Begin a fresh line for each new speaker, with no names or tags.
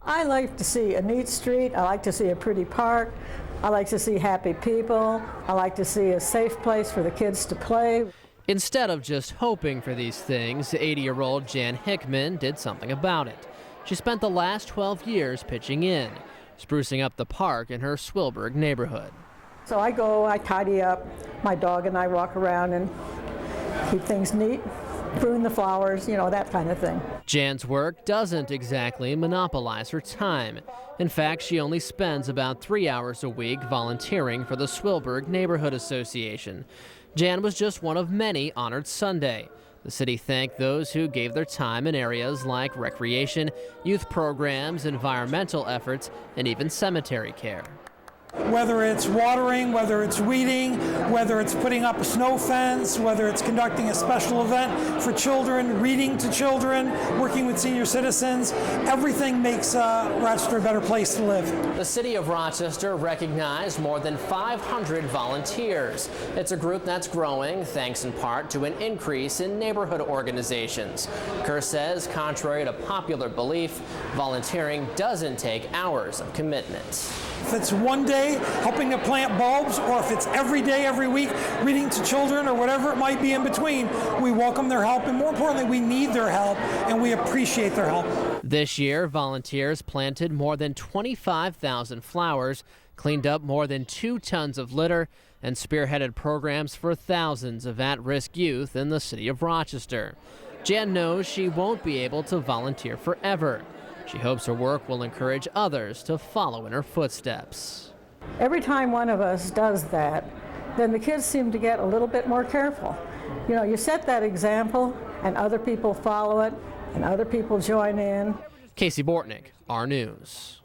I like to see a neat street. I like to see a pretty park. I like to see happy people. I like to see a safe place for the kids to play.
Instead of just hoping for these things, 80-year-old Jan Hickman did something about it. She spent the last 12 years pitching in, sprucing up the park in her Swilburg neighborhood.
So I go, I tidy up. My dog and I walk around and keep things neat, prune the flowers, you know, that kind of thing.
Jan's work doesn't exactly monopolize her time. In fact, she only spends about 3 hours a week volunteering for the Swilburg Neighborhood Association. Jan was just one of many honored Sunday. The city thanked those who gave their time in areas like recreation, youth programs, environmental efforts, and even cemetery care.
Whether it's watering, whether it's weeding, whether it's putting up a snow fence, whether it's conducting a special event for children, reading to children, working with senior citizens, everything makes Rochester a better place to live.
The city of Rochester recognized more than 500 volunteers. It's a group that's growing thanks in part to an increase in neighborhood organizations. Kerr says, contrary to popular belief, volunteering doesn't take hours of commitment.
If it's one day helping to plant bulbs, or if it's every day, every week, reading to children, or whatever it might be in between, we welcome their help, and more importantly, we need their help, and we appreciate their help.
This year, volunteers planted more than 25,000 flowers, cleaned up more than 2 tons of litter, and spearheaded programs for thousands of at-risk youth in the city of Rochester. Jan knows she won't be able to volunteer forever. She hopes her work will encourage others to follow in her footsteps.
Every time one of us does that, then the kids seem to get a little bit more careful. You know, you set that example and other people follow it and other people join in.
Casey Bortnick, R News.